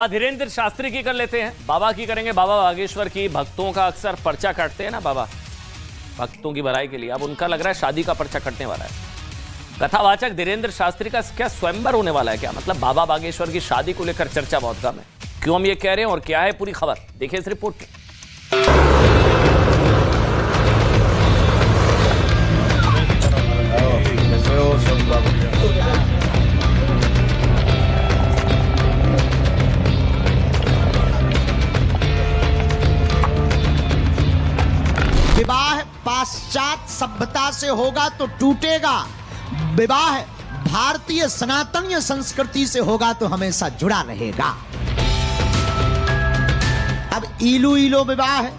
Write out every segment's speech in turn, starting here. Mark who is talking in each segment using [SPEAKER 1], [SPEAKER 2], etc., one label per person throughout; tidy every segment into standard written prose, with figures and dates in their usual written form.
[SPEAKER 1] धीरेन्द्र शास्त्री की कर लेते हैं, बाबा की करेंगे। बाबा बागेश्वर की भक्तों का अक्सर पर्चा काटते हैं ना बाबा, भक्तों की भलाई के लिए। अब उनका लग रहा है शादी का पर्चा कटने वाला है। कथावाचक धीरेन्द्र शास्त्री का क्या स्वयंवर होने वाला है क्या? मतलब बाबा बागेश्वर की शादी को लेकर चर्चा बहुत कम है। क्यों हम ये कह रहे हैं और क्या है पूरी खबर, देखिए इस रिपोर्ट में।
[SPEAKER 2] विवाह पाश्चात्य सभ्यता से होगा तो टूटेगा, विवाह भारतीय सनातनीय संस्कृति से होगा तो हमेशा जुड़ा रहेगा। अब इलू इलो विवाह है,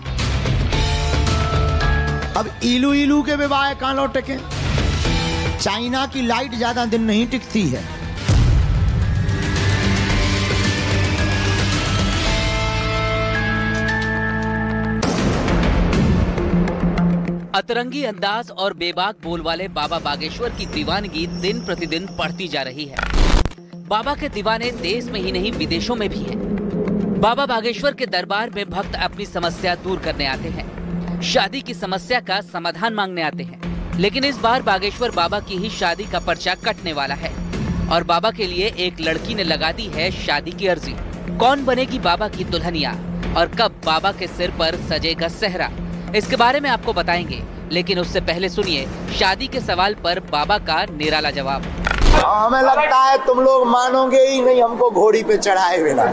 [SPEAKER 2] अब इलू इलू के विवाह कहां लौटे? चाइना की लाइट ज्यादा दिन नहीं टिकती है।
[SPEAKER 3] अतरंगी अंदाज और बेबाक बोल वाले बाबा बागेश्वर की दीवानगी दिन प्रतिदिन बढ़ती जा रही है। बाबा के दीवाने देश में ही नहीं विदेशों में भी हैं। बाबा बागेश्वर के दरबार में भक्त अपनी समस्या दूर करने आते हैं, शादी की समस्या का समाधान मांगने आते हैं। लेकिन इस बार बागेश्वर बाबा की ही शादी का पर्चा कटने वाला है और बाबा के लिए एक लड़की ने लगा दी है शादी की अर्जी। कौन बनेगी बाबा की दुल्हनिया और कब बाबा के सिर पर सजेगा सेहरा, इसके बारे में आपको बताएंगे। लेकिन उससे पहले सुनिए शादी के सवाल पर बाबा का निराला जवाब।
[SPEAKER 2] हमें लगता है तुम लोग मानोगे ही नहीं हमको घोड़ी पे चढ़ाए बिना।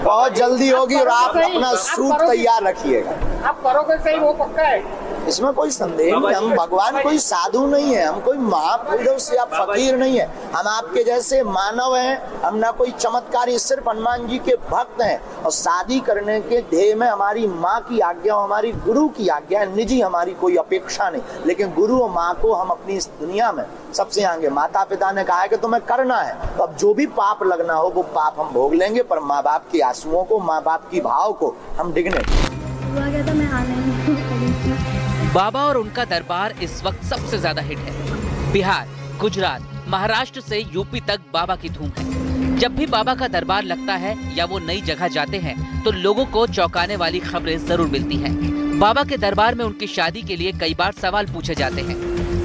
[SPEAKER 2] बहुत जल्दी होगी और आप अपना सूट तैयार रखिएगा।
[SPEAKER 4] आप करोगे सही, वो पक्का है,
[SPEAKER 2] इसमें कोई संदेह नहीं। हम भगवान कोई साधु नहीं है, हम कोई महापुरुष या फकीर नहीं है। हम आपके जैसे मानव हैं, हम ना कोई चमत्कारी, सिर्फ हनुमान जी के भक्त हैं। और शादी करने के ध्येय में हमारी माँ की आज्ञा और हमारी गुरु की आज्ञा है। निजी हमारी कोई अपेक्षा नहीं, लेकिन गुरु और माँ को हम अपनी इस दुनिया में सबसे आगे, माता पिता ने कहा है कि तुम्हें करना है, तो अब जो भी पाप लगना हो वो पाप हम भोग लेंगे, पर माँ बाप के आंसुओं को, माँ बाप की भाव को हम डिगने।
[SPEAKER 3] बाबा और उनका दरबार इस वक्त सबसे ज्यादा हिट है। बिहार, गुजरात, महाराष्ट्र से यूपी तक बाबा की धूम है। जब भी बाबा का दरबार लगता है या वो नई जगह जाते हैं तो लोगों को चौंकाने वाली खबरें जरूर मिलती हैं। बाबा के दरबार में उनकी शादी के लिए कई बार सवाल पूछे जाते हैं।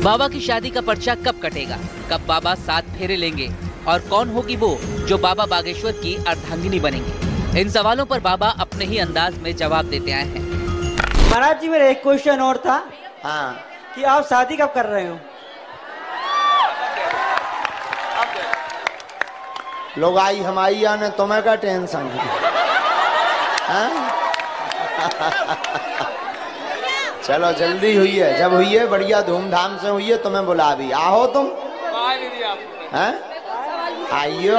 [SPEAKER 3] बाबा की शादी का पर्चा कब कटेगा, कब बाबा 7 फेरे लेंगे और कौन होगी वो जो बाबा बागेश्वर की अर्धांगिनी बनेंगी। इन सवालों पर बाबा अपने ही अंदाज में जवाब देते आए हैं।
[SPEAKER 5] महाराज जी, मेरा एक क्वेश्चन और था। हाँ, कि आप शादी कब कर रहे हो?
[SPEAKER 2] लोग आई हमारी आने तुम्हें क्या टेंशन है? चलो जल्दी हुई है, जब हुई है बढ़िया धूमधाम से हुई है, तुम्हें बुला भी आओ तुम। आइयो।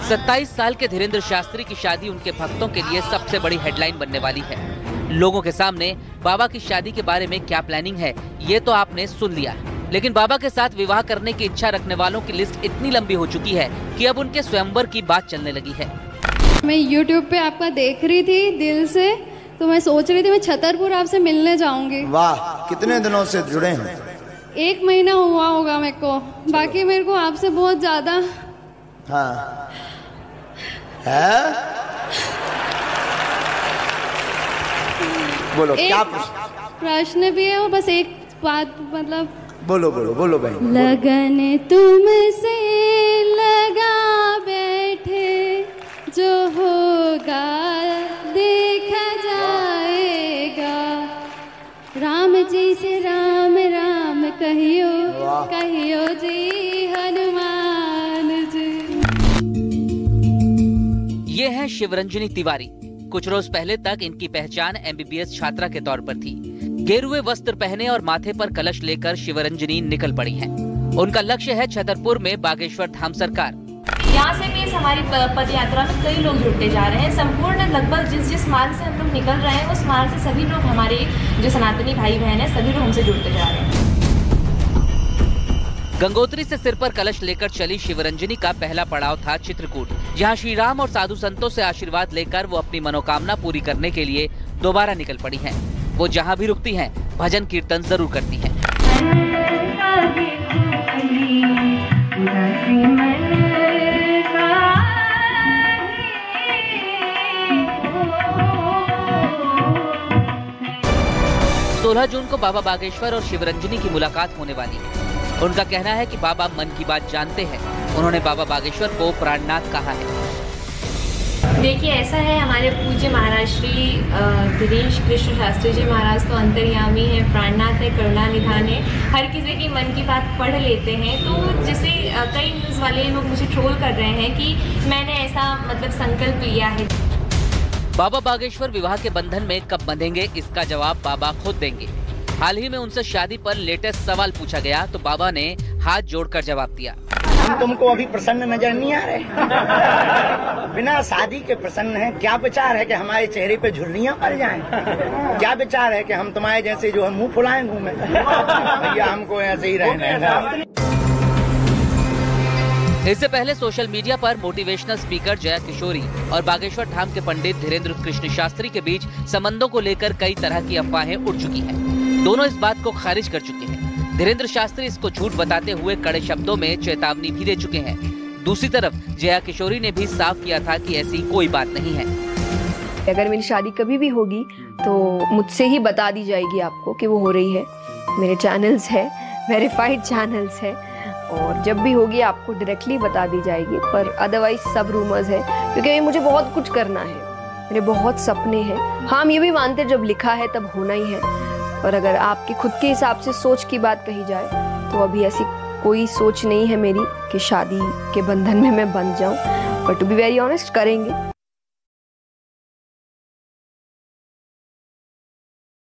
[SPEAKER 3] 27 साल के धीरेन्द्र शास्त्री की शादी उनके भक्तों के लिए सबसे बड़ी हेडलाइन बनने वाली है। लोगों के सामने बाबा की शादी के बारे में क्या प्लानिंग है ये तो आपने सुन लिया, लेकिन बाबा के साथ विवाह करने की इच्छा रखने वालों की लिस्ट इतनी लंबी हो चुकी है कि अब उनके स्वयंवर की बात चलने लगी है।
[SPEAKER 6] मैं YouTube पे आपका देख रही थी दिल से, तो मैं सोच रही थी मैं छतरपुर आपसे मिलने जाऊंगी।
[SPEAKER 2] वाह, कितने दिनों से जुड़े हैं?
[SPEAKER 6] 1 महीना हुआ होगा मेरे को। बाकी मेरे को आपसे बहुत ज्यादा
[SPEAKER 2] है। बोलो क्या
[SPEAKER 6] प्रश्न भी है, वो बस एक बात, मतलब
[SPEAKER 2] बोलो बोलो बोलो भाई।
[SPEAKER 6] लगन तुमसे लगा बैठे, जो होगा देखा जाएगा। राम जी से राम राम कहियो, कहियो जी हनुमान जी।
[SPEAKER 3] ये है शिवरंजनी तिवारी। कुछ रोज पहले तक इनकी पहचान MBBS छात्रा के तौर पर थी। गेरुए वस्त्र पहने और माथे पर कलश लेकर शिवरंजनी निकल पड़ी हैं। उनका लक्ष्य है छतरपुर में बागेश्वर धाम सरकार।
[SPEAKER 7] यहाँ से भी इस हमारी पद यात्रा में कई लोग जुड़ते जा रहे हैं। संपूर्ण लगभग जिस मार्ग से हम लोग निकल रहे हैं उस मार्ग से सभी लोग, हमारे जो सनातनी भाई बहन है, सभी लोग हमसे जुड़ते जा रहे हैं।
[SPEAKER 3] गंगोत्री से सिर पर कलश लेकर चली शिवरंजनी का पहला पड़ाव था चित्रकूट, जहां श्री राम और साधु संतों से आशीर्वाद लेकर वो अपनी मनोकामना पूरी करने के लिए दोबारा निकल पड़ी हैं। वो जहां भी रुकती हैं, भजन कीर्तन जरूर करती हैं। 16 जून को बाबा बागेश्वर और शिवरंजनी की मुलाकात होने वाली है। उनका कहना है कि बाबा मन की बात जानते हैं। उन्होंने बाबा बागेश्वर को प्राणनाथ कहा है।
[SPEAKER 7] देखिए, ऐसा है, हमारे पूज्य महाराज श्री धीरेन्द्र कृष्ण शास्त्री जी महाराज तो अंतर्यामी है, प्राणनाथ है, करुणानिधान है, हर किसी की मन की बात पढ़ लेते हैं। तो जैसे कई न्यूज़ वाले लोग मुझे ट्रोल कर रहे हैं कि मैंने ऐसा मतलब संकल्प लिया है।
[SPEAKER 3] बाबा बागेश्वर विवाह के बंधन में कब बंधेंगे, इसका जवाब बाबा खुद देंगे। हाल ही में उनसे शादी पर लेटेस्ट सवाल पूछा गया तो बाबा ने हाथ जोड़कर जवाब दिया।
[SPEAKER 2] हम तुमको अभी प्रसन्न नजर नहीं आ रहे? बिना शादी के प्रसन्न हैं? क्या विचार है कि हमारे चेहरे पे झुर्रियां पड़ जाएं? क्या विचार है कि हम तुम्हारे जैसे जो है मुंह फुलाएं घूमें? भैया हमको ऐसे ही रहना है।
[SPEAKER 3] इससे पहले सोशल मीडिया पर मोटिवेशनल स्पीकर जया किशोरी और बागेश्वर धाम के पंडित धीरेन्द्र कृष्ण शास्त्री के बीच संबंधों को लेकर कई तरह की अफवाहें उड़ चुकी हैं। दोनों इस बात को खारिज कर चुके हैं। धीरेन्द्र शास्त्री इसको झूठ बताते हुए कड़े शब्दों में चेतावनी भी दे चुके हैं। दूसरी तरफ जया किशोरी ने भी साफ किया था कि ऐसी कोई बात नहीं है।
[SPEAKER 8] अगर मेरी शादी कभी भी होगी तो मुझसे ही बता दी जाएगी आपको कि वो हो रही है। मेरे चैनल्स है, वेरीफाइड चैनल्स है, और जब भी होगी आपको डायरेक्टली बता दी जाएगी। पर अदरवाइज सब रूमर्स है, क्योंकि मुझे बहुत कुछ करना है, मेरे बहुत सपने हैं। हाँ, हम ये भी मानते जब लिखा है तब होना ही है। और अगर आपके खुद के हिसाब से सोच की बात कही जाए तो अभी ऐसी कोई सोच नहीं है मेरी कि शादी के बंधन में मैं बंध जाऊं। But to be very honest, करेंगे।